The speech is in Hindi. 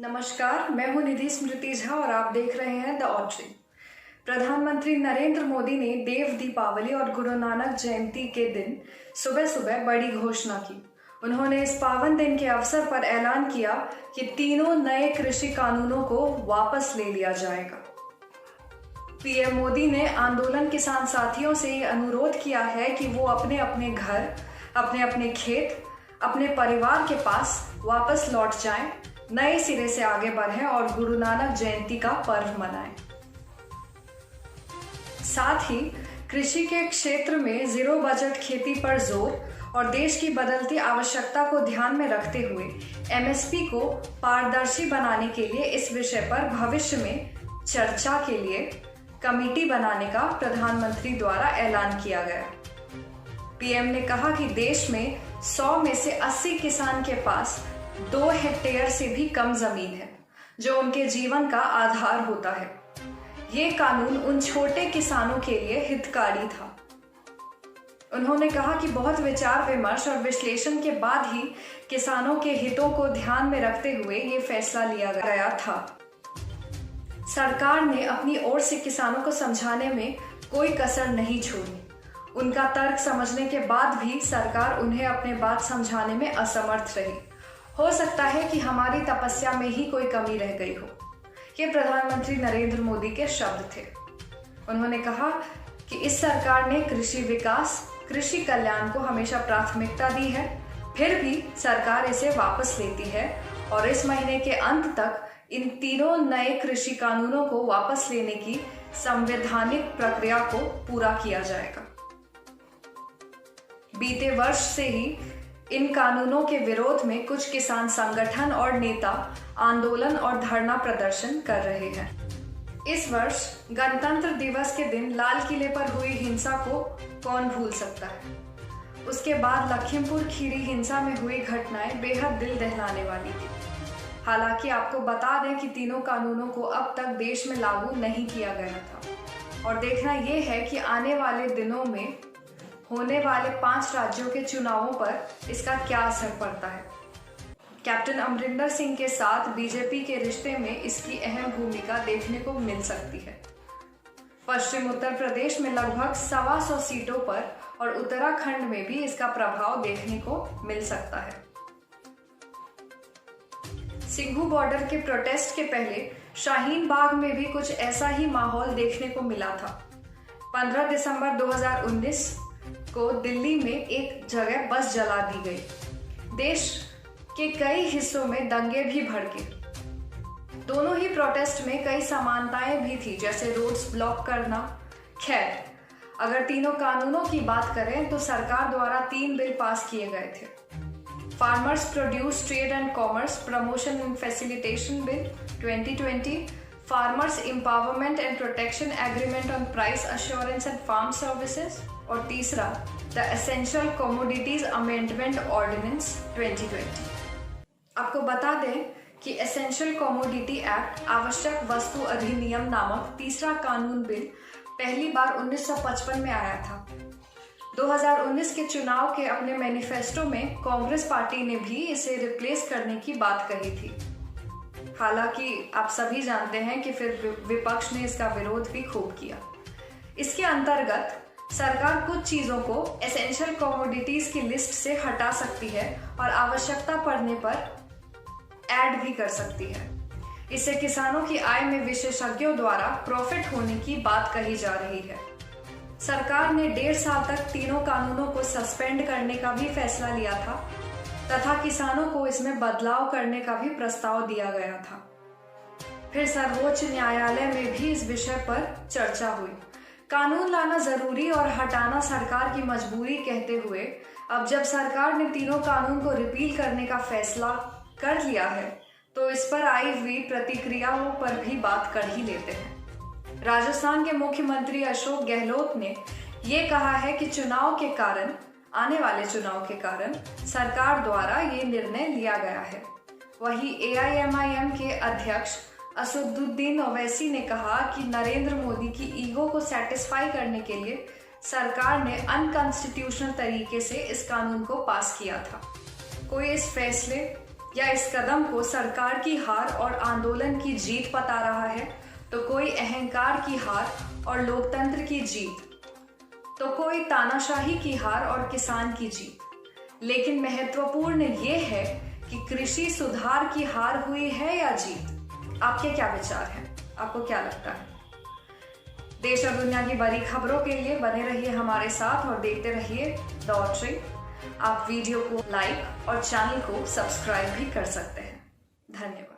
नमस्कार, मैं हूं निधि स्मृति झा और आप देख रहे हैं द ऑर्चरी। प्रधानमंत्री नरेंद्र मोदी ने देव दीपावली और गुरु नानक जयंती के दिन सुबह सुबह बड़ी घोषणा की। उन्होंने इस पावन दिन के अवसर पर ऐलान किया कि तीनों नए कृषि कानूनों को वापस ले लिया जाएगा। पीएम मोदी ने आंदोलन किसान साथियों से ये अनुरोध किया है कि वो अपने अपने घर, अपने अपने खेत, अपने परिवार के पास वापस लौट जाएं, नए सिरे से आगे बढ़ें और गुरु नानक जयंती का पर्व मनाएं। साथ ही कृषि के क्षेत्र में जीरो बजट खेती पर जोर और देश की बदलती आवश्यकता को ध्यान में रखते हुए एमएसपी को पारदर्शी बनाने के लिए इस विषय पर भविष्य में चर्चा के लिए कमेटी बनाने का प्रधानमंत्री द्वारा ऐलान किया गया। पीएम ने कहा कि देश में 100 में से 80 किसान के पास 2 हेक्टेयर से भी कम जमीन है, जो उनके जीवन का आधार होता है। ये कानून उन छोटे किसानों के लिए हितकारी था। उन्होंने कहा कि बहुत विचार विमर्श और विश्लेषण के बाद ही किसानों के हितों को ध्यान में रखते हुए ये फैसला लिया गया था। सरकार ने अपनी ओर से किसानों को समझाने में कोई कसर नहीं छोड़ी। उनका तर्क समझने के बाद भी सरकार उन्हें अपने बात समझाने में असमर्थ रही। हो सकता है कि हमारी तपस्या में ही कोई कमी रह गई हो। ये प्रधानमंत्री नरेंद्र मोदी के शब्द थे। उन्होंने कहा कि इस सरकार ने कृषि विकास, कृषि कल्याण को हमेशा प्राथमिकता दी है, फिर भी सरकार इसे वापस लेती है और इस महीने के अंत तक इन तीनों नए कृषि कानूनों को वापस लेने की संवैधानिक प्रक्रिया को पूरा किया जाएगा। बीते वर्ष से ही इन कानूनों के विरोध में कुछ किसान संगठन और नेता आंदोलन और धरना प्रदर्शन कर रहे हैं। इस वर्ष गणतंत्र दिवस के दिन लाल किले पर हुई हिंसा को कौन भूल सकता है। उसके बाद लखीमपुर खीरी हिंसा में हुई घटनाएं बेहद दिल दहलाने वाली थी। हालांकि आपको बता दें कि तीनों कानूनों को अब तक देश में लागू नहीं किया गया था और देखना यह है कि आने वाले दिनों में होने वाले 5 राज्यों के चुनावों पर इसका क्या असर पड़ता है। कैप्टन अमरिंदर सिंह के साथ बीजेपी के रिश्ते में इसकी अहम भूमिका देखने को मिल सकती है। पश्चिम उत्तर प्रदेश में लगभग 125 सीटों पर और उत्तराखंड में भी इसका प्रभाव देखने को मिल सकता है। सिंघू बॉर्डर के प्रोटेस्ट के पहले शाहीन बाग में भी कुछ ऐसा ही माहौल देखने को मिला था। 15 दिसंबर 2019 को दिल्ली में एक जगह बस जला दी गई। देश के कई हिस्सों में दंगे भी भड़के। दोनों ही प्रोटेस्ट में कई समानताएं भी थी, जैसे रोड्स ब्लॉक करना। खैर, अगर तीनों कानूनों की बात करें तो सरकार द्वारा 3 बिल पास किए गए थे। Farmers produce trade and commerce promotion and facilitation bill 2020, farmers empowerment and protection agreement on price assurance and farm services और तीसरा the essential commodities amendment ordinance 2020। आपको बता दें कि एसेंशियल कमोडिटी एक्ट आवश्यक वस्तु अधिनियम नामक तीसरा कानून बिल पहली बार 1955 में आया था। 2019 के चुनाव के अपने मैनिफेस्टो में कांग्रेस पार्टी ने भी इसे रिप्लेस करने की बात कही थी। हालांकि आप सभी जानते हैं कि फिर विपक्ष ने इसका विरोध भी खूब किया। इसके अंतर्गत सरकार कुछ चीजों को एसेंशियल कमोडिटीज की लिस्ट से हटा सकती है और आवश्यकता पड़ने पर ऐड भी कर सकती है। इससे किसानों की आय में विशेषज्ञों द्वारा प्रॉफिट होने की बात कही जा रही है। सरकार ने 1.5 साल तक तीनों कानूनों को सस्पेंड करने का भी फैसला लिया था तथा किसानों को इसमें बदलाव करने का भी प्रस्ताव दिया गया था। फिर सर्वोच्च न्यायालय में भी इस विषय पर चर्चा हुई। कानून लाना जरूरी और हटाना सरकार की मजबूरी कहते हुए अब जब सरकार ने तीनों कानून को रिपील करने का फैसला कर लिया है तो इस पर आई हुई प्रतिक्रियाओं पर भी बात कर ही लेते हैं। राजस्थान के मुख्यमंत्री अशोक गहलोत ने ये कहा है कि आने वाले चुनाव के कारण सरकार द्वारा ये निर्णय लिया गया है। वहीं AIMIM के अध्यक्ष असदुद्दीन ओवैसी ने कहा कि नरेंद्र मोदी की ईगो को सेटिस्फाई करने के लिए सरकार ने अनकॉन्स्टिट्यूशनल तरीके से इस कानून को पास किया था। कोई इस फैसले या इस कदम को सरकार की हार और आंदोलन की जीत बता रहा है, तो कोई अहंकार की हार और लोकतंत्र की जीत, तो कोई तानाशाही की हार और किसान की जीत। लेकिन महत्वपूर्ण ये है कि कृषि सुधार की हार हुई है या जीत। आपके क्या विचार हैं? आपको क्या लगता है? देश और दुनिया की बड़ी खबरों के लिए बने रहिए हमारे साथ और देखते रहिए द ऑर्चरी। आप वीडियो को लाइक और चैनल को सब्सक्राइब भी कर सकते हैं। धन्यवाद।